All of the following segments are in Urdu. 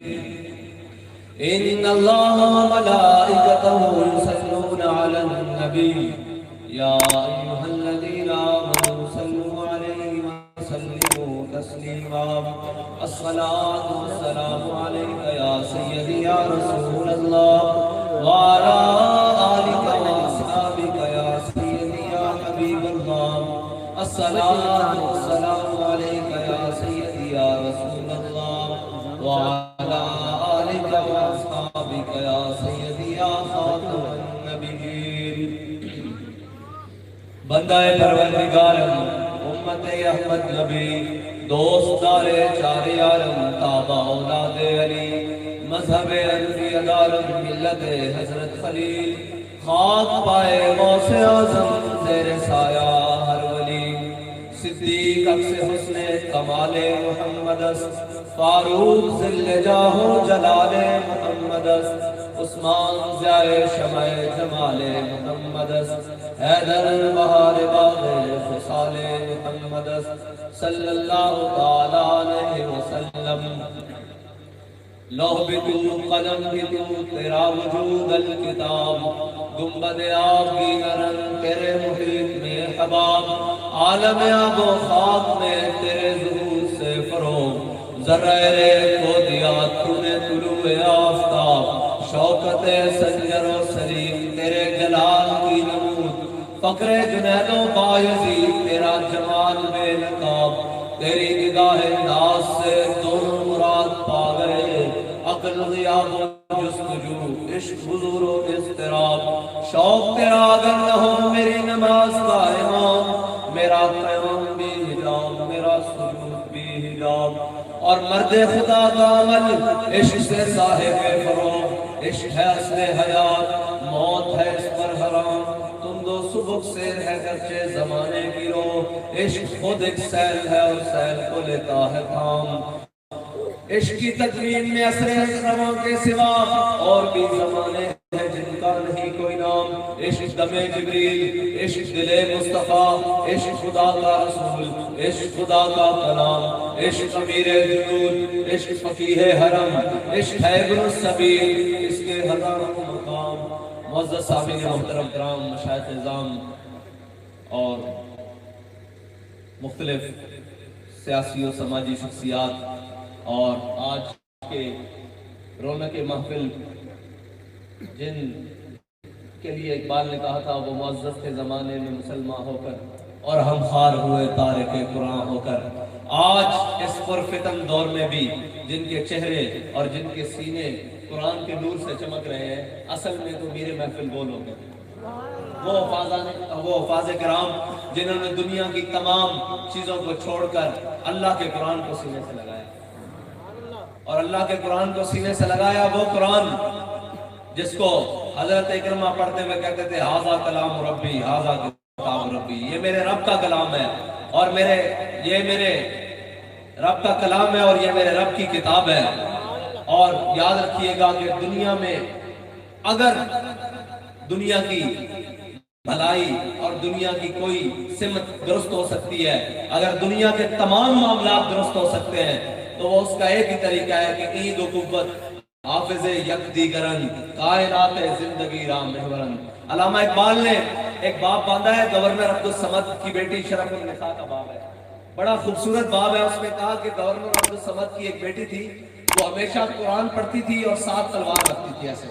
إن الله وملائكته يصلون على النبي يا أيها الذين آمنوا صلوا عليه وسلموا تسليما الصلاة والسلام عليك يا سيدي يا رسول الله وعلى آلك وأصحابك يا سيدي يا حبيب الله الصلاة والسلام عليك يا سيدي يا رسول الله وعلى آلك وأصحابك يا سيدي يا خاتم النبيين بندہ پروردگارم امت احمد نبی دوست دار چار یارم تابع اولاد علی مذہب انبیاء دارم ملت حضرت خلیل خاک پائے غوث اعظم زیر سایہ ہر ولی صدیق عکس حسن کمال محمد فاروق ذل جاہ جلال محمد عثمان ضیاء شمع جمال محمد حیدر بہار باغ خصال محمد صلی اللہ تعالی علیہ وسلم لوح بھی تو قلم بھی تو تیرا وجود الکتاب گنبد آب کی نرم تیرے محیط میں حباب عالم آب و خاک میں تیرے ظہور سے فروغ ذرہ ریت کو دیا تو نے طلوع آفتاب شوکت سنجر و سلیم تیرے جلال کی نمود فقر جنید و بایزید تیرا جمال بے نقاب تیری نگاہ ناز سے دونوں مراد پا گئے عقل غیاب و جستجو عشق حضور و اضطراب شوق تیرا اگر نہ ہو میری نماز کا امام میرا قیام بھی حجاب میرا سجود بھی حجاب اور مرد خدا کا عمل عشق سے صاحب فروغ عشق ہے اصل حیات موت ہے اس پر حرام تم دو سبک سیر ہے گرچہ زمانے کی روح عشق خود ایک سیل ہے اور سیل کو لیتا ہے تھام عشق کی تدوین میں اثر اسرموں کے سوا اور بھی زمانے ہیں جن کا نہیں کوئی نام عشق دم جبریل عشق دل مصطفیٰ عشق خدا کا رسول عشق خدا کا کلام عشق امیر جنود عشق فقیہ حرم عشق ہے گل السبیل اس کے ہزاروں مقام معزز سامعین محترم کرام مشائخ اعظام اور مختلف سیاسی و سماجی شخصیات اور آج کے رونق محفل جن کے لیے اقبال نے کہا تھا وہ معزز کے زمانے میں مسلمان ہو کر اور ہم خار ہوئے تارک قرآن ہو کر آج اس پرفتن دور میں بھی جن کے چہرے اور جن کے سینے قرآن کے نور سے چمک رہے ہیں اصل میں تو میرے محفل وہ لوگ ہیں وہ حفاظ کرام جنہوں نے دنیا کی تمام چیزوں کو چھوڑ کر اللہ کے قرآن کو سینے سے لگایا اور اللہ کے قرآن کو سینے سے لگایا وہ قرآن جس کو حضرت اکرمہ پڑھتے ہوئے کہتے تھے ھذا کلام ربی ھذا کتاب ربی یہ میرے رب کا کلام ہے اور یہ میرے رب کا کلام ہے اور یہ میرے رب کی کتاب ہے اور یاد رکھیے گا کہ دنیا میں اگر دنیا کی بھلائی اور دنیا کی کوئی سمت درست ہو سکتی ہے اگر دنیا کے تمام معاملات درست ہو سکتے ہیں تو وہ اس کا ایک ہی طریقہ ہے کہ عید و قوت حافظ یک دیگرن کائنات زندگی رام محورن علامہ اقبال نے ایک باب باندھا ہے گورنر عبدالصمد کی بیٹی شرف النساء کا باب ہے بڑا خوبصورت باب ہے اس میں کہا کہ گورنر عبدالصمد کی ایک بیٹی تھی وہ ہمیشہ قرآن پڑھتی تھی اور 7 تلوار رکھتی تھی ایسے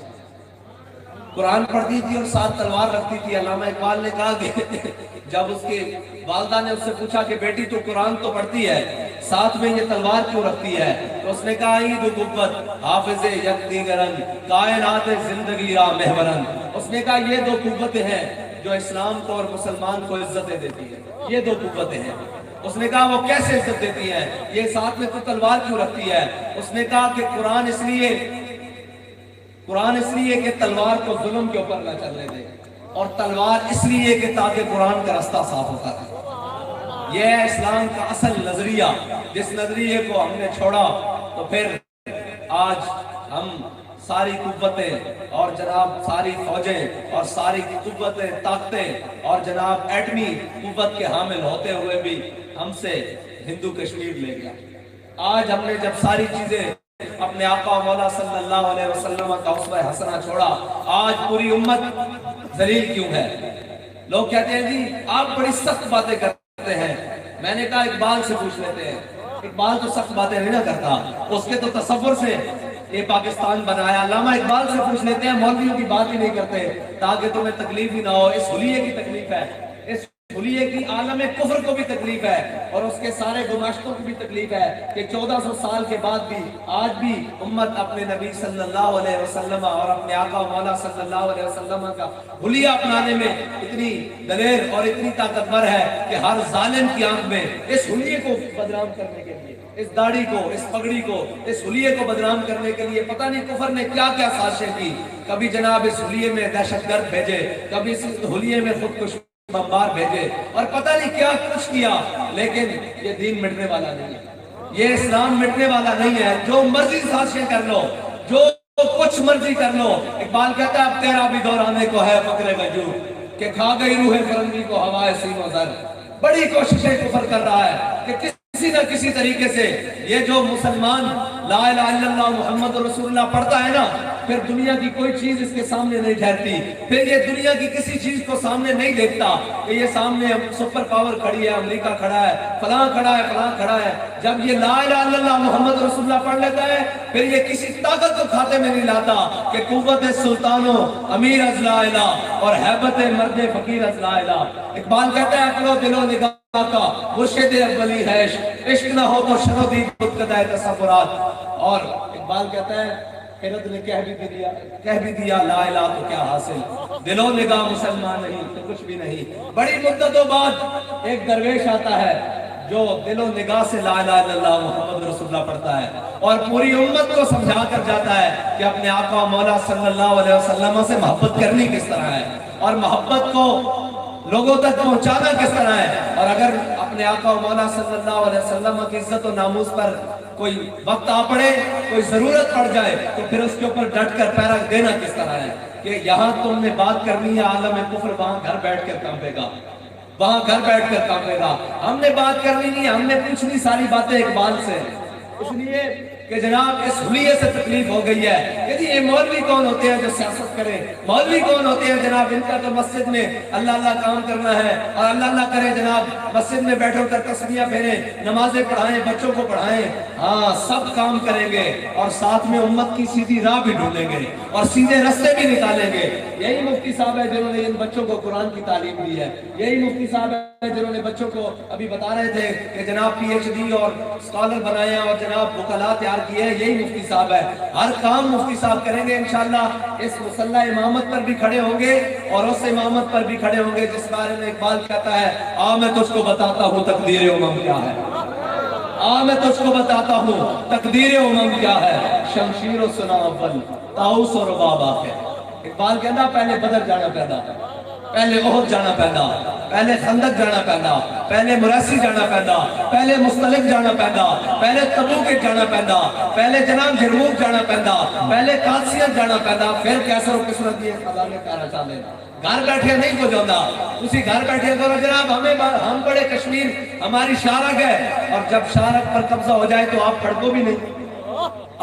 قرآن پڑھتی تھی اور 7 تلوار رکھتی تھی علامہ اقبال نے کہا کہ جب اس کی والدہ نے اس سے پوچھا کہ بیٹی تو قرآن تو پڑھتی ہے ساتھ میں یہ تلوار کیوں رکھتی ہے تو اس نے کہا عید و قوت حافظ یک دیگرن کائنات زندگی را محورن اس نے کہا یہ 2 قوتیں ہیں جو اسلام کو اور مسلمان کو عزتیں دیتی ہیں یہ 2 قوتیں ہیں اس نے کہا وہ کیسے عزت دیتی ہیں یہ ساتھ میں تو تلوار کیوں رکھتی ہے اس نے کہا کہ قرآن اس لیے کہ تلوار کو ظلم کے اوپر نہ چلنے دے اور تلوار اس لیے کہ تاکہ قرآن کا راستہ صاف ہوتا ہے یہ ہے اسلام کا اصل نظریہ جس نظریے کو ہم نے چھوڑا تو پھر آج ہم ساری قوتیں اور جناب ساری فوجیں اور ساری قوتیں طاقتیں اور جناب ایٹمی قوت کے حامل ہوتے ہوئے بھی ہم سے ہندو کشمیر لے گیا آج ہم نے جب ساری چیزیں اپنے آقا و مولا صلی اللہ علیہ وسلم کا اسوہ حسنہ چھوڑا، آج پوری امت ذلیل کیوں ہے؟ لوگ کہتے ہیں جی آپ بڑی سخت باتیں کرتے ہیں۔ میں نے کہا اقبال سے پوچھ لیتے ہیں، اقبال تو سخت باتیں نہیں نہ کرتا، اس کے تو تصور سے یہ پاکستان بنایا۔ علامہ اقبال سے پوچھ لیتے ہیں، مولویوں کی بات ہی نہیں کرتے تاکہ تمہیں تکلیف ہی نہ ہو۔ اس حلیے کی تکلیف ہے، اس حلیے کی عالم کفر کو بھی تکلیف ہے، اور اس کے سارے گماشتوں کو بھی تکلیف ہے کہ 1400 سال کے بعد بھی آج بھی امت اپنے نبی صلی اللہ علیہ وسلم اور اپنے آقا و مولا صلی اللہ علیہ وسلم کا حلیہ اپنانے میں اتنی دلیر اور اتنی طاقتور ہے کہ ہر ظالم کی آنکھ میں اس حلیے کو بدنام کرنے کے لیے، اس داڑھی کو، اس پگڑی کو، اس حلیے کو بدنام کرنے کے لیے پتہ نہیں کفر نے کیا کیا سازشیں کی۔ کبھی جناب اس حلیے میں دہشت گرد بھیجے، کبھی اس حلیے میں خودکش بمبار بھیجے، اور پتہ نہیں کیا کچھ کیا، لیکن یہ دین مٹنے والا نہیں ہے، یہ اسلام مٹنے والا نہیں ہے۔ جو مرضی سازشیں کر لو، جو کچھ مرضی کر لو، اقبال کہتا ہے اب تیرا بھی دورانے کو ہے فقر وجود کہ کھا گئی روح فرنگی کو ہوائے سین و زر۔ بڑی کوششیں کفر کر رہا ہے کہ کسی نہ کسی طریقے سے یہ جو مسلمان لا الہ الا اللہ محمد رسول اللہ پڑھتا ہے نا، پھر دنیا کی کوئی چیز اس کے سامنے نہیں ٹھہرتی، پھر یہ دنیا کی کسی چیز کو سامنے نہیں دیکھتا کہ یہ سامنے سپر پاور کھڑی ہے، امریکہ کھڑا ہے، فلاں کھڑا ہے، فلاں کھڑا ہے۔ جب یہ لا الہ الا اللہ محمد رسول اللہ پڑھ لیتا ہے، پھر یہ کسی طاقت کو کھاتے میں نہیں لاتا کہ قوت سلطانوں امیر از لا الہ اور حیبت مرد فقیر از لا الہ۔ اقبال کہتا ہے عقل و دل و نگاہ کا مرشد اولی ہے عشق نہ ہو تو شنو دید بدقدہ تصورات۔ اور اقبال کہتا ہے خیرت نے کہہ بھی دیا لا الہ تو کیا حاصل، دل و نگاہ مسلمان نہیں تو کچھ بھی نہیں۔ بڑی مدتوں بعد ایک درویش آتا ہے جو دل و نگاہ سے لا الہ الا اللہ محمد رسول اللہ پڑھتا ہے، اور پوری امت کو سمجھا کر جاتا ہے کہ اپنے آقا و مولا صلی اللہ علیہ وسلم سے محبت کرنی کس طرح ہے، اور محبت کو لوگوں تک پہنچانا کس طرح ہے۔ اور اگر اپنے آقا و مولا صلی اللہ علیہ وسلم کی عزت و ناموس پر کوئی وقت آ پڑے، کوئی ضرورت پڑ جائے، تو پھر اس کے اوپر ڈٹ کر پیرا دینا کس طرح ہے کہ یہاں تم نے بات کرنی ہے عالم کفر، وہاں گھر بیٹھ کر کانپے گا، وہاں گھر بیٹھ کر کانپے گا۔ ہم نے بات کرنی نہیں، ہم نے پوچھنی ساری باتیں اقبال سے، اس لیے کہ جناب اس حلیے سے تکلیف ہو گئی ہے کہ یہ مولوی کون ہوتے ہیں جو سیاست کریں، مولوی کون ہوتے ہیں جناب ان کا تو مسجد میں اللہ اللہ کام کرنا ہے، اور اللہ اللہ کرے جناب مسجد میں بیٹھو کر تسبیح پھیریں، نمازیں پڑھائیں، بچوں کو پڑھائیں، ہاں سب کام کریں گے اور ساتھ میں امت کی سیدھی راہ بھی ڈھونڈیں گے اور سیدھے رستے بھی نکالیں گے۔ یہی مفتی صاحب ہے جنہوں نے ان بچوں کو قرآن کی تعلیم دی ہے، یہی مفتی صاحب ہے جنہوں نے بچوں کو ابھی بتا رہے تھے کہ جناب پی ایچ ڈی اور اسکالر بنائے اور جناب وکلاء تیار کیے ہیں، یہی مفتی صاحب ہے۔ ہر کام مفتی صاحب کریں گے انشاءاللہ۔ اس مصلح امامت پر بھی کھڑے ہوں گے اور اس امامت پر بھی کھڑے ہوں گے جس بارے میں اقبال کہتا ہے آ میں تجھ کو بتاتا ہوں تقدیر امم کیا ہے، آ میں تجھ کو بتاتا ہوں تقدیر امم کیا ہے، شمشیر و سنا اول طاؤس و رباب آخر۔ اقبال کہتا پہلے بدر جانا پیدا، پہلے احد جانا پیدا، پہلے خندق جانا پیدا، پہلے مراسی جانا پیدا، پہلے مستلق جانا پیدا، پہلے تبوک جانا پیدا، پہلے جناب یرموک جانا پیدا، پہلے قادسیہ جانا پیدا، پھر کیسر و کسرت یہ خزانے کارا چالے۔ گھر بیٹھے نہیں کو جانا، اسی گھر بیٹھے کرو جناب ہم بڑے کشمیر ہماری شارک ہے، اور جب شارک پر قبضہ ہو جائے تو آپ پڑھو بھی نہیں۔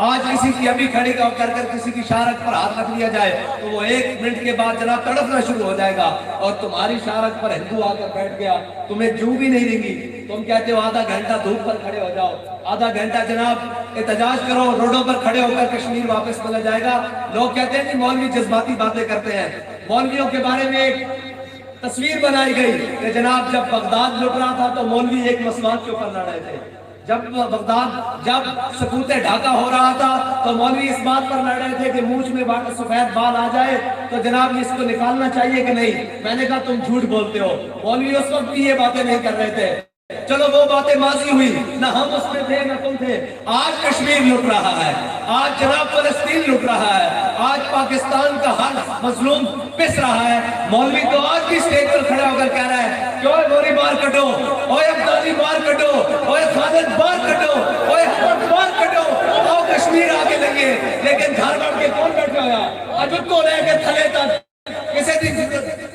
آج کسی کی ابھی کھڑی کر کسی کی شارک پر ہاتھ رکھ لیا جائے تو وہ 1 منٹ کے بعد جناب تڑپنا شروع ہو جائے گا، اور تمہاری شارک پر ہندو آ کر بیٹھ گیا تمہیں جو بھی نہیں دیں گی، تم کہتے ہو آدھا گھنٹہ دھوپ پر کھڑے ہو جاؤ، آدھا گھنٹہ جناب احتجاج کرو، روڈوں پر کھڑے ہو کر کشمیر واپس ملا جائے گا۔ لوگ کہتے ہیں کہ مولوی جذباتی باتیں کرتے ہیں۔ مولویوں کے بارے میں ایک تصویر بنائی گئی کہ جناب جب بغداد لٹ رہا تھا تو مولوی ایک مسواک کے اوپر لڑ رہے تھے، جب سکوت ڈھاکہ ہو رہا تھا تو مولوی اس بات پر لڑ رہے تھے کہ مونچھ میں سفید بال آ جائے تو جناب اس کو نکالنا چاہیے کہ نہیں۔ میں نے کہا تم جھوٹ بولتے ہو، مولوی اس وقت بھی یہ باتیں نہیں کر رہے تھے۔ چلو وہ باتیں ماضی ہوئی، نہ ہم اس میں تھے نہ تم تھے۔ آج کشمیر لٹ رہا ہے، آج جناب فلسطین لٹ رہا ہے، آج پاکستان کا ہر مظلوم پس رہا ہے۔ مولوی تو آج بھی اسٹیج پر کھڑا ہو کر کہہ رہا ہے کہ اوے گوری بار کٹو، اوے ابدالی بار کٹو، اوے خالد بار کٹو، اوے حمد بار کٹو، آؤ کشمیر آگے لگے۔ لیکن گھر بیٹھ کے کون بیٹھا ہوا؟ اجت کو لے کے تھلے تک کسے دی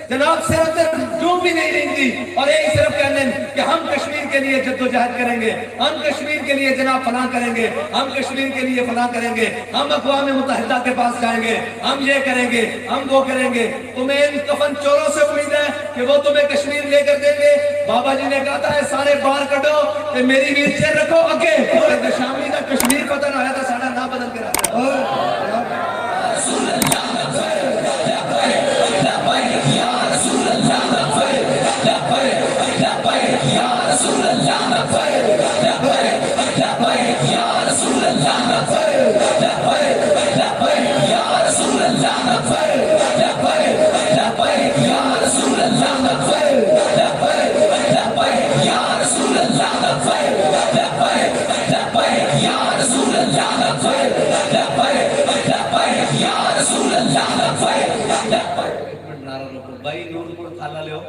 جناب صرف جو بھی نہیں رہی اور ایک صرف کہنے کہ ہم کشمیر کے لیے جد و جہد کریں گے، ہم کشمیر کے لیے جناب فلاں کریں گے، ہم کشمیر کے لیے فلاں کریں گے، ہم اقوام متحدہ کے پاس جائیں گے، ہم یہ کریں گے، ہم وہ کریں گے۔ تمہیں ان کفن چوروں سے امید ہے کہ وہ تمہیں کشمیر لے کر دیں گے؟ بابا جی نے کہا تھا سارے بار کٹو کہ میری ویل چیئر رکھو اگے، شامی کا کشمیر پتہ نہ آیا تھا ساڑھا نہ بدل کے رکھا۔ بھائی نور کو کھالا لیو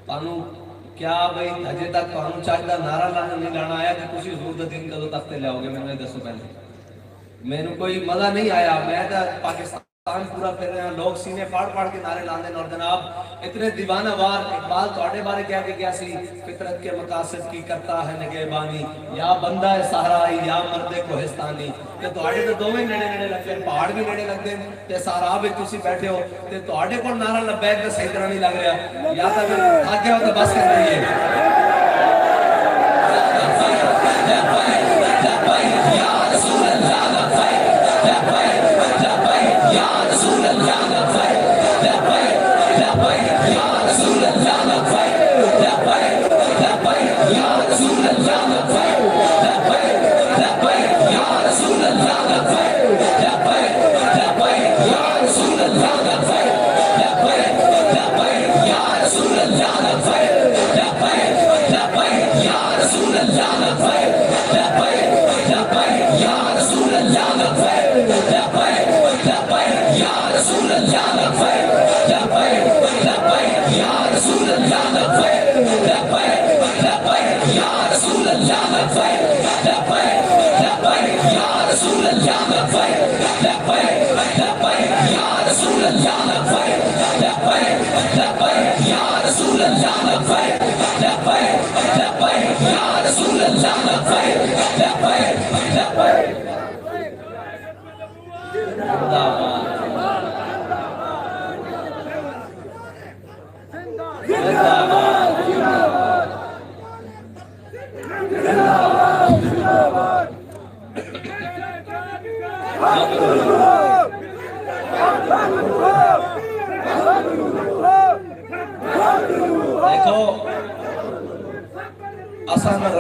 پانو کیا بھائی ہجے تک پانو چاہتا نعرہ لانا نہیں لانا آیا کہ کسی حضور دا دین کدو تختے لے آؤ گے؟ میں نے دسو پہلے میں نے کوئی مزہ نہیں آیا، میں تا پاکستان پورا پھر رہے ہیں، لوگ سینے پاڑ پاڑ کے نعرے لاندے اور جناب اتنے دیوانہ وار اقبال توڑے بارے کیا کہ کیا سی فطرت کے مقاصد کی کرتا ہے نگہبانی، یا بندہ صحرائی یا مرد کوہستانی۔ تے توڑے تو دوویں نیڑے نیڑے لگتے ہیں، پہاڑ بھی نیڑے لگتے ہیں، تے صحرا بھی تسی بیٹھے ہو، تے توڑے کو نعرہ لبیک کا صحیح طرح نہیں لگ رہا، یا تا پھر آگے ہو تو بس کر رہی ہے۔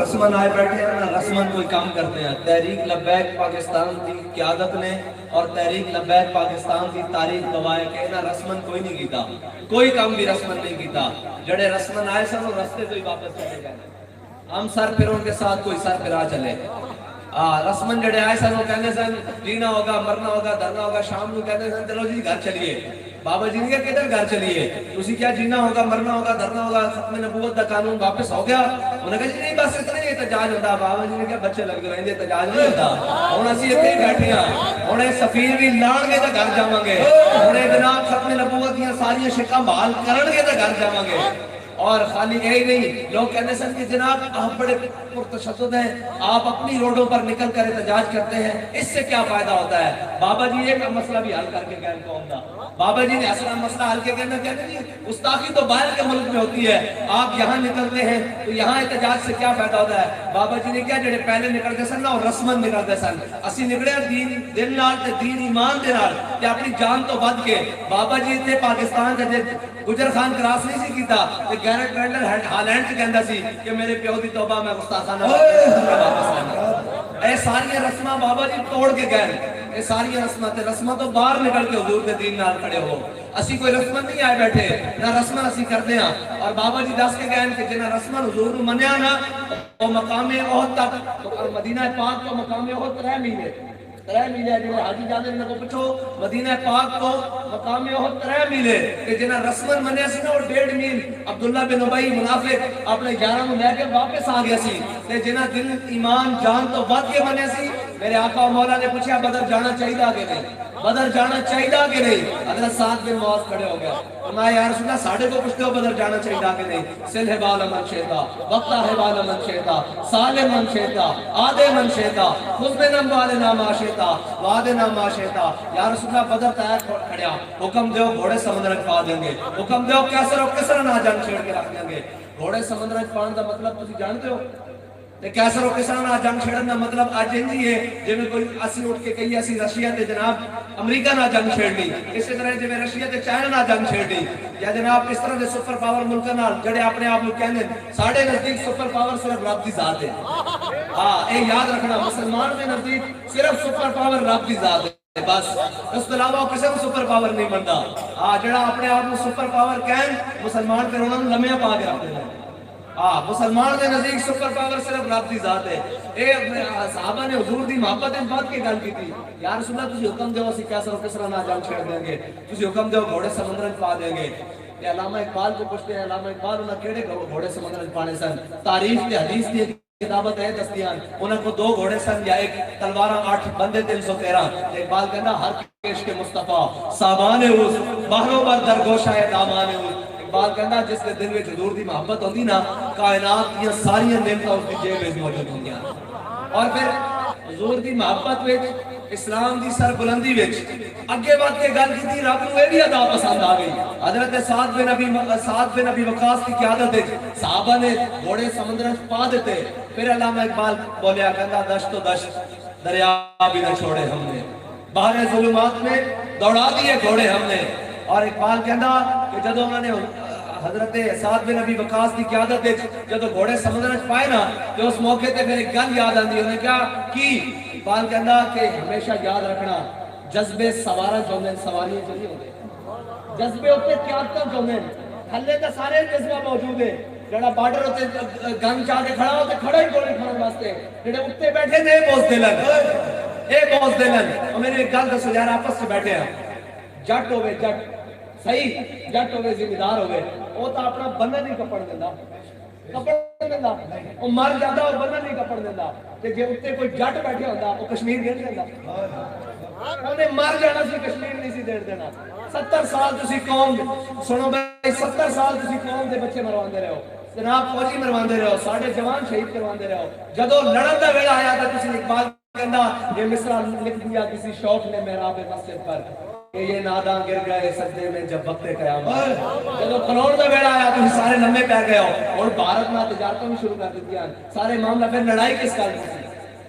رسمن آئے بیٹھے ہیں نا، رسمن کوئی کام کرتے ہیں۔ تحریک لبیک پاکستان کی قیادت نے اور تحریک لبیک پاکستان کی تاریخ گواہ کہ نا رسمن کوئی نہیں کیتا، کوئی کام بھی رسمن نہیں کیتا۔ جڑے رسمن آئے سن وہ رستے تو ہی واپس چلے گئے، ہم سر پھروں کے ساتھ کوئی سر پھرا چلے۔ رسمن جڑے آئے سن وہ کہنے سن جینا ہوگا مرنا ہوگا دھرنا ہوگا، شام کو کہنے سن چلو جی گھر چلیے۔ بابا جی نے کہا کدھر گھر چلیے، تسی کیا جینا ہوگا مرنا ہوگا دھرنا ہوگا، ختم نبوت دا قانون واپس ہو گیا؟ انہوں نے کہا جی نہیں بس اتنا ہی احتجاج ہوتا۔ بابا جی نے کہا بچے لگ رہے ہیں احتجاج نہیں ہوتا، ہوں اسی اتنے ہی بیٹھے ہیں، ہوں سفیر بھی لان گے تو گھر جاواں گے، ہوں جناب ختم نبوت دیا ساری شکاں بحال کرن گے تو گھر جاواں گے۔ اور خالی یہی نہیں، لوگ کہنے سن کہ جناب آپ بڑے پرتشدد ہیں، آپ اپنی روڈوں پر نکل کر احتجاج کرتے ہیں، اس سے کیا فائدہ ہوتا ہے؟ بابا جی ایک مسئلہ بھی حل کر کے گئے قوم کا۔ بابا جی نے اصلا مسئلہ حل کے کہنا کہتے ہیں گستاخی تو باہر کے ملک میں ہوتی ہے، آپ یہاں نکلتے ہیں تو یہاں احتجاج سے کیا فائدہ ہوتا ہے؟ بابا جی نے کیا جڑے پہلے نکلتے سن نا اور رسمن نکلتے سن، اسی نکلے دین دل نال تے دین ایمان دے نال تے اپنی جان تو ود کے۔ بابا جی تے پاکستان دے گجر خان کراس نہیں سی کیتا تے گیرٹ وینڈر ہالینڈ سے کہندا سی کہ میرے پیو دی توبہ میں گستاخانہ واپس آنا۔ اے ساری رسماں بابا جی توڑ کے گئے، اے ساری رسماں تو باہر نکل کے حضور دے دین نال کھڑے ہو۔ اسی کوئی رسمن نہیں آئے بیٹھے، نہ رسمن اسی کرتے ہیں۔ اور بابا جی دس کے گئے کہ جنہ رسمن حضور نو منیا نا وہ مقام احد تک، تو مدینہ پاک کو مقام احد 3 میلے 3 میلے جو حاجی جانے نے کو پوچھو مدینہ پاک کو مقام احد 3 میلے کہ جنہ رسمن منیا سی نا وہ 1.5 میل عبداللہ بن ابی منافق اپنے یاراں نو لے کے واپس آ گیا سی، تے جنہ دل ایمان جان تو ود کے منیا سی۔ میرے آقا و مولا نے پوچھا بدر جانا چاہیے کہ نہیں؟ بدر جانا چاہیے کہ نہیں؟ حضرت سعد بن معاذ کھڑے ہو گیا، فرمایا یا رسول اللہ ساڑھے کو پوچھتے ہو بدر جانا چاہیے کہ نہیں؟ سلح بال من شیطا وقتا ہے بال من شیطا سالم من شیطا آدھے من شیطا خزمنم والنا ما شیطا وعدنا ما شیطا۔ یا رسول اللہ بدر تیار کھڑیا، حکم دیو گھوڑے سمندر پا دیں گے، حکم دیو کیسر و کسر نہ جان چھیڑ کے رکھ دیں گے۔ گھوڑے سمندر پان دا مطلب تسی جانتے ہو؟ کیسر و کسر نہ جنگ چھیڑن دا مطلب آج ہی ہے جب میں کوئی اسی اٹھ کے کہی اسی رشیا تے جناب امریکہ نہ جنگ چھیڑ لی، اسی طرح جب رشیا تے چائنا نہ جنگ چھیڑ لی، یا جناب اس طرح دے سپر پاور ملکہ نہ جڑے اپنے آپ کو کہنے ساڑھے نزدیک سپر پاور صرف رب دی ذات ہے۔ اے یاد رکھنا مسلمان کے نزدیک صرف سپر پاور رب دی ذات ہے، بس اس کے علاوہ کسی کو سپر پاور نہیں بنتا۔ جڑا اپنے آپ کو سپر پاور کہن مسلمان پھر انہوں نے لمحے پا کے رکھتے ہیں۔ مسلمان دے نزدیک سپر پاور صرف رب دی ذات ہے۔ اے صحابہ نے حضور دی محبت اس بات کی گل کی تھی، یا رسول اللہ تسی حکم دیو اسی کیسر و کسرا نہ جنگ چھیڑ دیں گے، تسی حکم دیو گھوڑے سمندر وچ پا دیں گے۔ یہ علامہ اقبال کو پوچھتے ہیں علامہ اقبال انہاں کیڑے گھوڑے سمندر وچ پانے سن؟ تاریخ تے حدیث دی کتابت ہے دستیان، انہاں کو 2 گھوڑے سن یا ایک تلواراں 8 بندے 313۔ اقبال کہنا ہر کیش کے مصطفیٰ سامان اس باہروں پر درگوشہ دامان اس۔ اقبال کہنا جس کے دل میں حضور دی محبت ہوندی نا کائنات یہ ساری نعمتاں اس کی جیب میں موجود ہوندیاں۔ اور پھر حضور دی محبت وچ اسلام دی سربلندی وچ اگے بات کے گل کی رب نو یہ بھی ادا پسند آ گئی۔ حضرت سعد بن ابی وقاص کی قیادت وچ صحابہ نے گھوڑے سمندر وچ پا دیتے۔ پھر علامہ اقبال بولیا کہندا دشت و دشت دریا بھی نہ چھوڑے ہم نے، باہر ظلمات میں دوڑا دیے گھوڑے ہم نے۔ اور اقبال کہندا کہ جدو انہوں نے حضرت سعد بن ابی وقاص کی قیادت جدو گھوڑے سمندر وچ پائے نا تو اس موقع تے پھر ایک گل یاد آندی، انہوں نے کیا کی؟ اقبال کہندا کہ ہمیشہ یاد رکھنا جذبے سوارا چاہندے سواریاں چلی ہوندے، جذبے اوتے قیادتاں چاہندے، تھلے تے سارے جذبہ موجود ہے۔ جڑا بارڈر ہوتے گن چاہ کے کھڑا ہوتے کھڑا ہی گولی کھڑن واسطے، جڑے اوتے بیٹھے نے بوز دلن، اے بوز دلن۔ اور میرے ایک گل دسو یار آپس میں بیٹھے ہیں، جٹ ہوئے جٹ صحیح جٹ ہوئے ذمہ دار ہوئے، وہ تو اپنا بننا نہیں کپڑ دینا، کپڑ دینا وہ مر جاتا وہ بننا نہیں کپڑ دینا۔ کہ جے اتنے کوئی جٹ بیٹھے ہوتا وہ کشمیر دین دینا، انہیں مر جانا سی کشمیر نہیں سی دین دینا۔ 70 سال تسی قوم سنو بھائی 70 سال تسی قوم دے بچے مرواندے رہو، جناب فوجی مرواندے رہو، ساڑھے جوان شہید کرواندے رہو، جدو لڑن دا ویلا آیا تھا تسی اقبال کہندا یہ مصرع لکھ دیا کسی شوق نے محراب مسجد پر کہ یہ ناداں گر گئے سجدے میں جب وقت قیامت۔ جب کروڑ دا بیڑا آیا تو سارے لمبے پہ گئے ہو اور بھارت میں تجارتوں بھی شروع کر دیتی ہیں سارے معاملہ۔ پھر لڑائی کس گل کی سی؟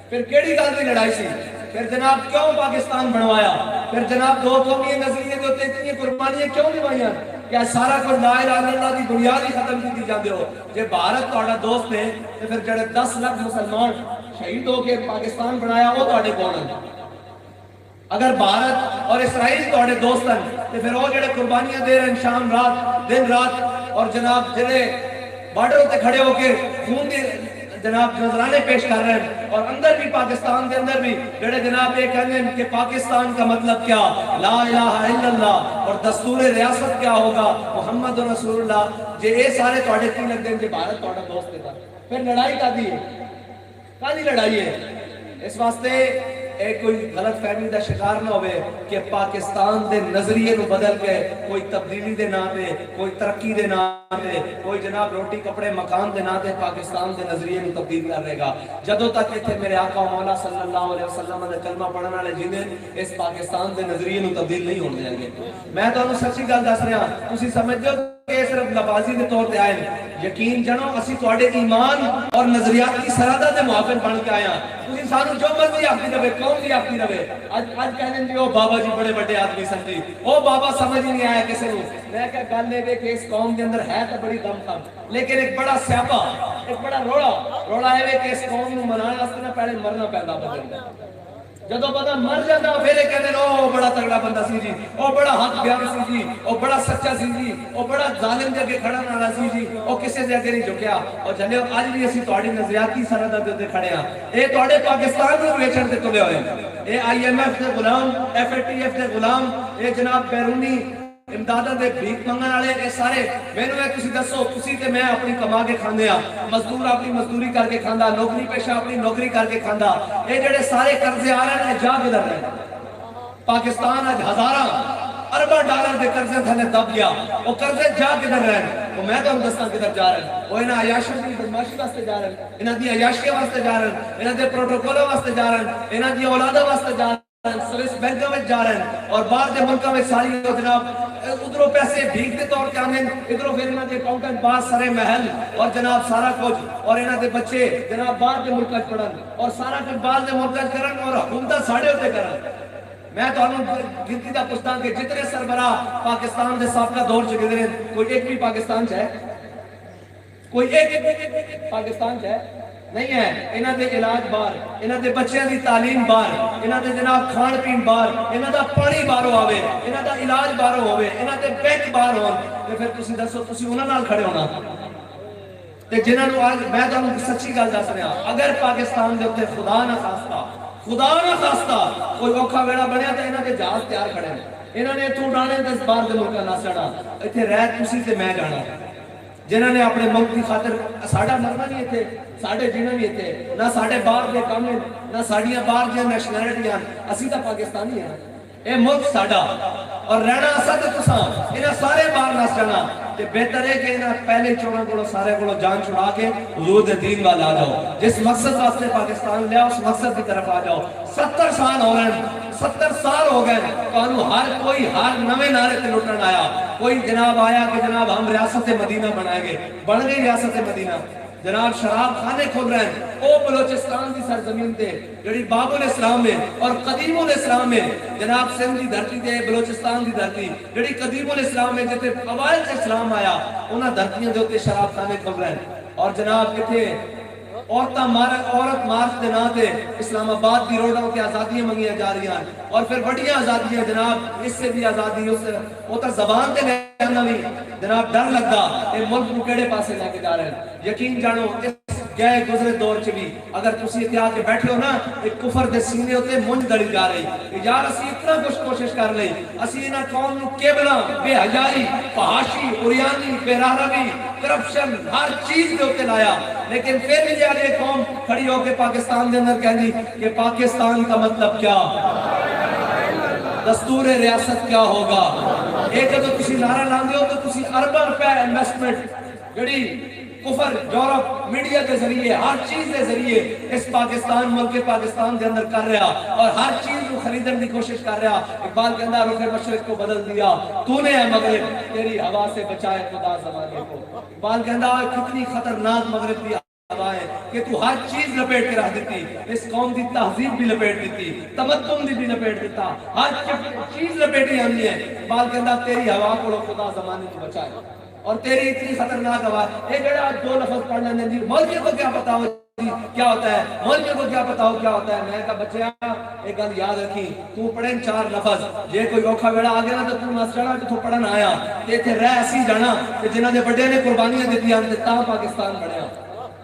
پھر کیڑی گل کی لڑائی سی؟ پھر جناب کیوں پاکستان بنوایا؟ پھر جناب دو قومی نظریے کے اتنے اتنی قربانیاں کیوں نبھائیاں؟ کیا سارا کچھ لا الہ الا اللہ کی بنیاد ہی ختم کی جاندے ہو؟ جے بھارت تہاڈا دوست ہے تو پھر جڑے 10 لاکھ مسلمان شہید ہو کے پاکستان بنایا وہ تہاڈے کون ہیں؟ اگر بھارت اور اسرائیل تہاڈے دوست ہیں تو پھر وہ جڑے قربانیاں دے رہے ہیں شام رات دن رات اور جناب جڑے بارڈر تے کھڑے ہو کے خون دی جناب نذرانے پیش کر رہے ہیں اور اندر بھی پاکستان کے اندر بھی جڑے جناب یہ کہنے ہیں کہ پاکستان کا مطلب کیا لا الہ الا اللہ اور دستور ریاست کیا ہوگا محمد رسول اللہ، جے اے سارے تہاڈے کی لگ دیں کہ بھارت تہاڈا دوست ہے پھر لڑائی کادی ہے؟ کادی لڑائی ہے؟ اس واسطے ایک کوئی غلط فہمی دا شکار نہ ہوئے کہ پاکستان دے نظریے نو بدل کے کوئی تبدیلی دے نام تے کوئی ترقی دے نام تے کوئی جناب روٹی کپڑے مکان دے نام تے پاکستان دے نظریے نو تبدیل کر رہے گا۔ جدوں تک اتنے میرے آقا مولا صلی اللہ علیہ وسلم دے کلمہ پڑھن والے جیندے اس پاکستان دے نظریے نو تبدیل نہیں ہون دیں گے۔ میں تانوں سچی گل دس رہا تسی سمجھدے ہو کہ صرف لفاظی دے طور تے آئے ہیں، یقین جانو اسی تواڈے ایمان اور نظریات کی سرحد دے موافق بن کے آیا تسی سانو جو مرضی آخری رہے کون بھی آخری رہے آج کہنے جی وہ بابا جی بڑے بڑے آدمی سن جی وہ بابا سمجھ ہی نہیں آیا کسی کو۔ میں کہا گل یہ کہ اس قوم کے اندر ہے تو بڑی دم خم لیکن ایک بڑا سیاپا ایک بڑا روڑا ہے کہ اس قوم کو منانے واسطے نہ پہلے مرنا پیدا بدلنا۔ جدو بندہ مر جاتا پھر یہ کہتے ہیں او بڑا تگڑا بندہ سی جی، او بڑا حق بیان سی جی، او بڑا سچا سی جی، او بڑا ظالم دے کے کھڑا نہ سی جی، او کسے دے کے نہیں جھکیا۔ اور جلے آج بھی اسی تہاڈی نظریاتی سرحد تے کھڑے ہاں، اے تہاڈے پاکستان نوں ویچن تے تلے ہوئے اے I am F they Ghulam, F A T F دے غلام، اے جناب بیرونی امداداں دے بھیک منگن والے اے سارے مینوں اے تسی دسو تسی تے میں اپنی کما کے کھاندے ہاں، مزدور اپنی مزدوری کر کے کھاندا، نوکری پیشہ اپنی نوکری کر کے کھاندا، اے جڑے سارے قرضے آ رہے ہیں جا کدھر رہے ہیں؟ پاکستان آج ہزاراں ارباں ڈالر دے قرضے تھلے دب گیا. وہ قرضے جا کدھر رہے ہیں؟ وہ میں تو دستا کدھر جا رہے ہیں. وہ انہاں عیاشوں کی بدماشی واسطے جا رہے ہیں, انہاں دی عیاشی واسطے جا رہے ہیں, انہاں دے پروٹوکولوں واسطے جا رہے ہیں, انہاں دی اولادوں واسطے جا رہے ہیں, سوئس بینکوں میں جا رہے ہیں, اور باہر دے ملکوں میں ساری جناب ادھروں پیسے بھیک دے طور پہ آنے, ادھروں پھر انہاں دے اکاؤنٹنٹ باہر سارے محل اور جناب سارا کچھ, اور انہاں دے بچے جناب باہر دے ملکوں پڑھن اور سارا کچھ باہر دے ملکوں کرن اور حکومت ساڑھے ہوتے کرن. میں تو انہوں گنتی دا پوچھتا کہ جتنے سربراہ پاکستان دے سابقہ دور چ گزرے کوئی ایک بھی پاکستان چ ہے؟ کوئی ایک پاکستان چ ہے؟ نہیں ہے. انہاں دے علاج باہر, انہاں دے بچیاں دی تعلیم باہر, انہاں دے جناب کھان پین باہر, انہاں دا پانی باہروں آوے, انہاں دا علاج باہروں ہوئے, انہاں دے بینک باہر ہون, تے پھر تسی دسو تسی انہاں نال کھڑے ہونا تے جنہاں نو آج میں تانوں سچی گل دس رہا, اگر پاکستان دے اوتے خدا نہ خواستہ کوئی اوکھا ویڑا بنیا تے انہاں دے جہاز تیار کھڑے ہیں, انہاں نے اتھوں ڈانے تے باہر دے ملکاں نہ چڑھا, ایتھے رہ تسی تے میں جانا. جنہاں نے اپنے ملک کی خاطر ساڈا مرنا نہیں ایتھے, ساڈے جینا بھی ایتھے, نہ ساڈے باہر دے کام ہیں, نہ ساڈیاں باہر دیاں نیشنلٹیاں, اسی تا پاکستانی ہیں. اے ملک ساڈا اور رہنا اساں تے تساں, انہاں سارے باہر نس جانا. تے بہتر ہے کہ انہاں پہلے چوڑاں کولوں سارے کولوں جان چھڑا کے حضور دے دین وال آ جاؤ. جس مقصد واسطے پاکستان لیا اس مقصد کی طرف آ جاؤ. 70 سال ہو گئے, 70 سال ہو گئے, تو ہر کوئی ہر نوے نعرے تے لٹن آیا. کوئی جناب آیا کہ جناب ہم ریاست مدینہ بنائیں گے, بن گئی ریاست مدینہ. جناب شراب خانے کھول رہے ہیں او بلوچستان کی سرزمین تے جڑی باب الاسلام میں اور قدیم الاسلام میں, جناب سندھ کی دھرتی تے بلوچستان کی دھرتی جڑی قدیم الاسلام میں جتے اوائل سے اسلام آیا, انہاں دھرتیاں دے اوتے شراب خانے کھول رہے ہیں. اور جناب کتے عورت مارچ دے نا تے اسلام آباد دی روڈوں تے آزادیاں منگیاں جا رہی ہیں, اور پھر بڑیاں آزادیاں جناب اس سے بھی آزادی, اس سے وہ تا زبان تے لینا بھی جناب ڈر لگتا اے ملک کو کیڑے پاسے لے کے جا رہے ہیں. یقین جانو اس گئے گزرے دور چ بھی اگر تسی اتیا کے بیٹھے ہو نا, ایک کفر دے سینے ہوتے منج دڑی جا رہی کہ یار اسی اتنا کچھ کوشش کر لئی, اسی انہاں قوم نو کیبلا بے حیائی فحاشی عریانی بے راہروی کرپشن ہر چیز دے اوتے لایا, لیکن پھر بھی یہ قوم کھڑی ہو کے پاکستان دے اندر کہندی کہ پاکستان کا مطلب کیا, دستور ریاست کیا ہوگا. ایک تو تسی نعرہ لاندے ہو تو تسی ارباں روپے انویسٹمنٹ جڑی کفر یورپ میڈیا کے ذریعے ہر چیز کے ذریعے اس پاکستان ملک پاکستان کے اندر کر رہا, اور ہر چیز کو خریدنے کی کوشش کر رہا. اقبال کے اندر رخ مشرق کو بدل دیا, تو نے ہے مغرب تیری ہوا سے بچائے خدا زمانے کو. اقبال کے اندر کتنی خطرناک مغرب کی ہوا ہے کہ تو ہر چیز لپیٹ کے رکھ دیتی, اس قوم کی تہذیب بھی لپیٹ دیتی, تمدن بھی لپیٹ دیتا, ہر چیز لپیٹی آنی ہے. اقبال کے اندر تیری ہوا کو خدا زمانے کو بچائے, اور تیری اتنی خطرناک ہوا. ایک جڑا دو لفظ پڑھ لینے دی مولوی کو کیا پتا ہو کیا ہوتا ہے, مولوی کو کیا پتا ہو کیا ہوتا ہے. میں کہا بچہ ایک گل یاد رکھی, تو پڑھیں 4 لفظ, یہ کوئی اوکھا ویڑا آ گیا نا تو تو نس جانا کہ تو پڑھن آیا تے ایتھے رہ اسی جانا کہ جنہاں دے بڑے نے قربانیاں دتی ہیں تے تاں پاکستان بنیا,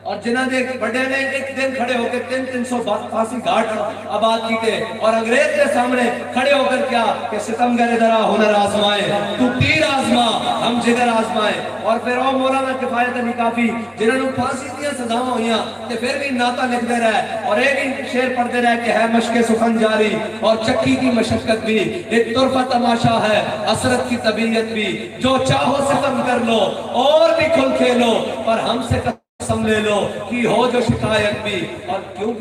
اور جنہاں دے بڑے نے ایک دن کھڑے ہو کے 300 گھاٹ آباد کیتے, اور انگریز کے سامنے کھڑے ہو کر کیا کہ ستمگر درا ہنر آزمائے, تو تیر آزما ہم جگر آزمائے. اور پھر وہ مولانا کفایت علی کافی جنہوں نے پھانسی دیا سزاواں ہوئیاں تے پھر بھی نعتہ لکھتے رہے, اور ایک ہی شعر پڑھتے رہے کہ ہے مشق سخن جاری اور چکی کی مشقت بھی, ایک طرفہ تماشا ہے حسرت کی طبیعت بھی, جو چاہو ستم کر لو اور بھی کھل کھیلو پر ہم سے قسم لے لو کہ ہو جو شکایت بھی. اور کیوں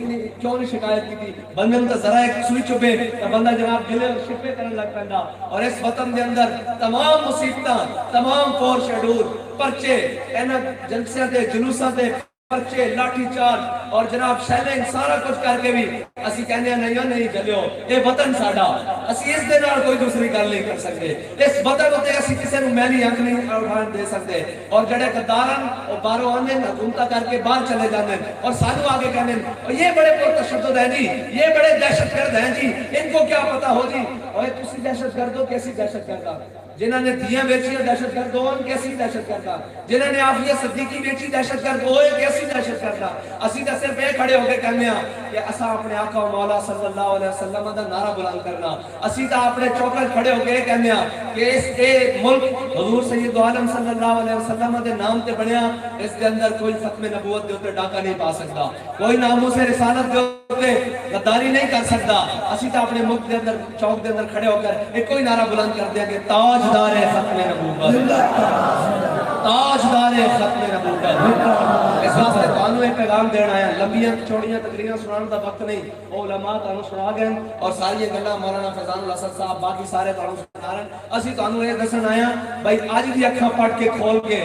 نہیں شکایت کی تھی, بندے نے تو ذرا ایک سوئی چبے تو بندہ جناب گلے اور شپے کرنے لگ پیندا. اور اس وطن دے اندر تمام مصیبتاں, تمام فور شیڈور پرچے, اینا جلسے دے جلوساں دے پرچے, لاٹھی چارج اور جناب شیلنگ سارا کچھ کر کے بھی اسی کہنے ہیں نہیں چلیو, اے وطن ساڈا, اسی اس دے نال کوئی دوسری گل نہیں کر سکتے. اس وطن ہوتے اسی کسی نو میلی آنکھ نہیں اٹھان دے سکتے. اور جڑے غدارن وہ باہروں آندے حکومتاں کر کے باہر چلے جاندے اور سانو آگے کہنے یہ بڑے پرتشدد ہیں جی, یہ بڑے دہشت گرد ہیں جی, ان کو کیا پتا ہو جی. اور تسی دہشت گرد ہو, کیسی دہشت گرد ہے. جنہوں نے دیاں بیچیاں دہشت گرد ہو کیسی دہشت گرد ہے. جنہوں نے عافیہ صدیقی بیچی دہشت گرد ہوئے کیسی دہشت گرد ہے. اسی تے صرف یہ کھڑے ہو کے کہنے ہیں کہ اسا اپنے آقا و مولا صلی اللہ علیہ وسلم دا نعرہ بلند کرنا، اسی تا اپنے چوکر کھڑے ہو کے کہنے ہیں کہ اس ملک حضور سید عالم صلی اللہ علیہ وسلم دے نام تے بنیا، اس کے اندر کوئی ختم نبوت دے ہوتے ڈاکہ نہیں پا سکتا، کوئی ناموس رسالت دے ہوتے غداری نہیں کر سکتا۔ اسی تا اپنے ملک دے اندر چوک دے اندر کھڑے ہو کر ایک کوئی نعرہ بلند کر دیا کہ تاجدار ختم نبوت، تاجدار ختم نبوت۔ اس واسطے تانوں ایک پیغام دینا آیا، لمبیاں چوڑیاں تقریراں سنانے دا وقت نہیں، علماء تانوں سنا گئے اور ساری گلاں مولانا فیضان الاسد صاحب باقی سارے تانوں سنا رہے ہیں۔ اسی تانوں یہ دسن آیا بھائی اج دی اکھاں پڑھ کے کھول کے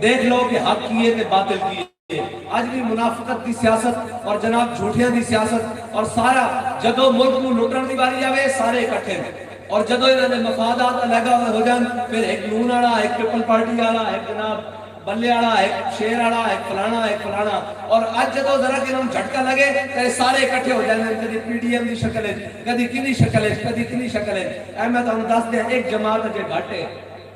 دیکھ لو کہ حق کیے تے باطل کیے، آج بھی منافقت دی سیاست اور جناب جھوٹیاں دی سیاست اور سارا جدو ملک نو لٹن دی باری آوے سارے اکٹھے اور جدو انہوں نے مفادات الگا ہو جان پھر ایک نون والا، ایک پیپل پارٹی والا، ایک جناب بلے والا، ایک شیر والا، ایک فلانا اور آج جدو ذرا کہ انہوں جھٹکا لگے تو سارے اکٹھے ہو جائیں، کدی پی ڈی ایم دی شکل ہے، کدی کنی شکل ہے، کدی کنی شکل ہے۔ اے میں تانوں دس دیا ایک جماعت اجے گھاٹے،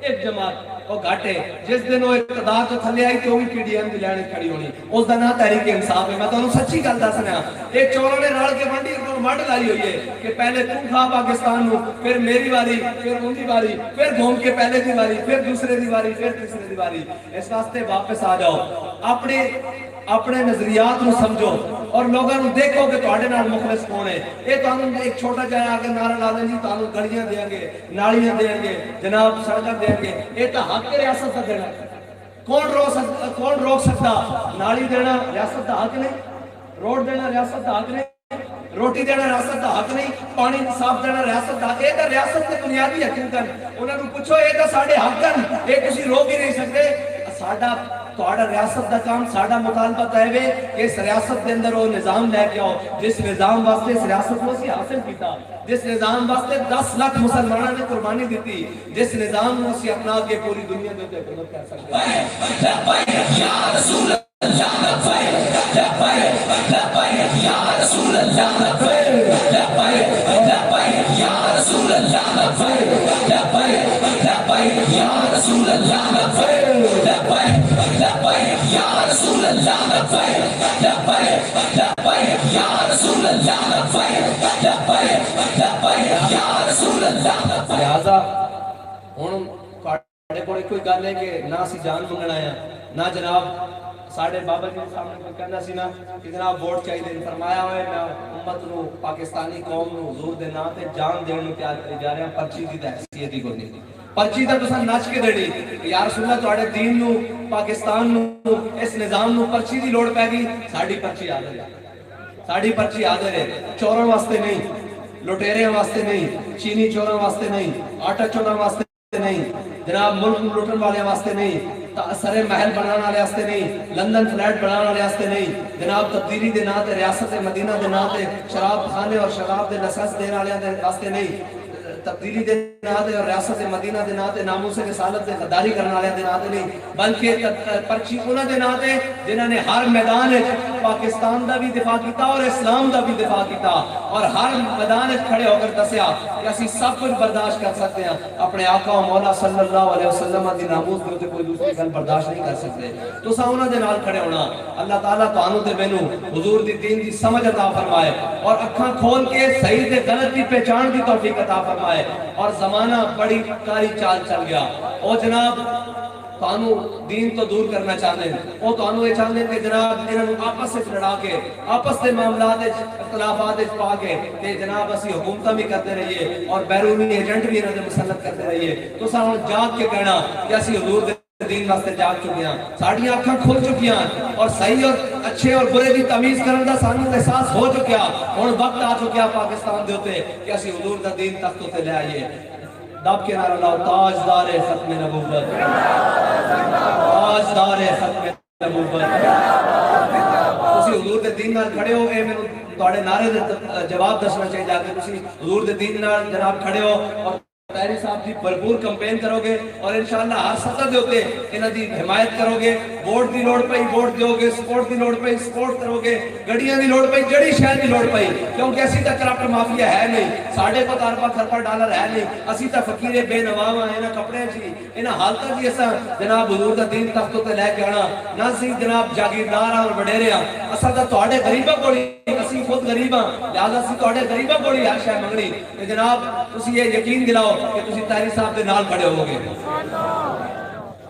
ایک جماعت وہ گھاٹے جس دن وہ اقتدار تو تھلے آئی تو بھی پی ڈی ایم دی لینے کھڑی ہونی، اس دا نام تحریک انصاف ہے۔ میں تو انہوں سچی گل دس رہا، ایک چوروں نے رال کے منڈی کو مڈ لائی ہوئی ہے کہ پہلے تم کھا پاکستان نو، پھر میری باری، پھر ان دی باری، پھر گھوم کے پہلے دی باری، پھر دوسرے دی باری، پھر تیسرے دی باری۔ اس واسطے واپس آ جاؤ، اپنے نظریات نو سمجھو اور لوگوں نے دیکھو کہ تواڈے نال مخلص کون ہے۔ یہ تانوں ایک چھوٹا جہا آ کے نعرہ لا دیں جی تانوں گلیاں دیں گے، نالیاں دیں گے، جناب سڑکاں دیں گے، یہ تو حق ریاست کا دینا، کون روک سکتا؟ نالی دینا ریاست کا حق نہیں، روڈ دینا ریاست کا حق نہیں، روٹی دینا ریاست کا حق نہیں، پانی صاف دینا ریاست کا حق، یہ تو ریاست کے بنیادی حقوق ہیں۔ انہوں نے پوچھو یہ تو ساڈے حق ہیں، یہ تسی روک ہی نہیں سکتے۔ ساڈا تہاڈا ریاست دا کام، ساڈا مطالبہ طے ہے کہ اس ریاست کے اندر وہ نظام لے کے آؤ جس نظام واسطے اس ریاست کو اسی حاصل کیتا، جس نظام واسطے 10 لاکھ مسلمانوں نے قربانی دیتی، جس نظام کو اسی اپنا کے پوری دنیا کے اوپر حکومت کر سکتے ہیں۔ یا رسول اللہ لبیک لبیک یا رسول اللہ لبیک لبیک یا رسول اللہ لبیک لبیک لبیک یا رسول اللہ لبیک لبیک یا رسول اللہ لبیک لبیک لبیک یا رسول اللہ لبیک لبیک لبیک یا رسول اللہ لبیک۔ لہذا ہن تواڈے کول کوئی گل ہے کہ نہ اسی جان منگنا ہے نہ جناب ساڑھے بابا جی سامنے کوئی کہنا سی نا کہ جناب ووٹ چاہیے، فرمایا ہوئے میں امت نو پاکستانی قوم نو حضور دے نام تے جان دین نو تیار کری جا رہے ہیں، پرچی دی حیثیت ہی کوئی نہیں، پرچی تے تساں نچ کے دینی کہ یا رسول اللہ تواڈے دین نو، پاکستان نو، اس نظام نو پرچی دی لوڑ پے گی، ساڈی پرچی حاضر ہے، ساڈی پرچی حاضر ہے، چوراں واسطے نہیں، لٹیریاں واسطے نہیں، چینی چوراں واسطے نہیں، آٹا چوراں واسطے نہیں، جناب ملک لٹن والے واسطے نہیں، سر محل بنانا والے واسطے نہیں، لندن فلیٹ بنانا والے واسطے نہیں، جناب تبدیلی دے نام تے ریاست مدینہ دے نام تے شراب خانے اور شراب دے لائسنس دینے والے واسطے نہیں، تبدیلی دے نام تے اور ریاست مدینہ دے نام تے ناموس رسالت دے غداری کرنے والے دے نام تے نہیں، بلکہ پرچی انہاں دے نام تے جنہاں نے ہر میدان وچ پاکستان دا بھی دفاع کیتا اور اسلام دا بھی دفاع کیتا اور ہر میدان وچ کھڑے ہو کر دسیا کہ اسی سب کچھ برداشت کر سکتے ہیں، اپنے آقا و مولا صلی اللہ علیہ وسلم دی ناموس دے کوئی دوسری گل برداشت نہیں کر سکتے۔ تو انہاں دے نال کھڑے ہونا، اللہ تعالیٰ تانوں تے مینوں حضور دی دین دی سمجھ عطا فرمائے اور اکھاں کھول کے صحیح تے غلط دی پہچان دی توفیق عطا فرمائے۔ اور زمانہ بڑی کاری چال چل گیا، او جناب تانوں دین تو دور کرنا چاہتے ہیں، وہ تانوں یہ چاہتے ہیں کہ جناب انہوں آپس سے لڑا کے آپس سے معاملات اختلافات پا کے کہ جناب اسی حکومتہ بھی کرتے رہیے اور بیرونی ایجنٹ بھی انہوں نے مسلط کرتے رہیے۔ تو سانوں جاگ کے کہنا کہ اسی حضور دین واسطے جاگ چکے ہیں، ساڑیاں آنکھاں کھل چکی ہیں اور صحیح اور اچھے اور برے دی تمیز کرنے دا سانوں احساس ہو چکیا، ہن وقت آ چکیا پاکستان دے ہوتے کہ اسی حضور دا دین تخت تے لے آئیے۔ دب کے نعرہ لاؤ تاجدار ختم نبوت، تاجدار ختم نبوت۔ تسی حضور دے دین نال کھڑے ہو، اے میں تواڈے نعرے دے جواب دسنا چاہیے کہ تسی حضور دے دین نال جناب کھڑے ہو اور تحری صاحب دی بھرپور کمپین کرو گے اور انشاءاللہ ہر سطح دے ہوتے انہاں دی حمایت کرو گے. ووٹ دی لوڑ پئی ووٹ دیو گے, سپورٹ دی لوڑ پئی سپورٹ کرو گے, گڑیاں دی لوڑ پئی جڑی شہر دی لوڑ پئی, کیونکہ اسی تا کرپٹ مافیا ہے نہیں, ساڑھے کو ارباں خرباں ڈالر ہے نہیں, اسی تا فقیر بے نواں انہاں کپڑے جی انہاں حالتاں جی اساں جناب حضور دا دین تختوں تے لے کے آنا نہ سی جناب جاگیردار اور وڈیرے ہاں, اساں تا تہاڈے غریباں کول اسی خود غریب ہاں, لہذا اسی تہاڈے غریباں کول ہر شے منگنی. تے جناب تسی یہ یقین دلاؤ کہ تسی طاہری صاحب دے نال کھڑے ہوگے.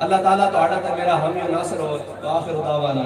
اللہ تعالیٰ تہاڈا تے میرا حامی و ناصر ہو. آخر دعوانا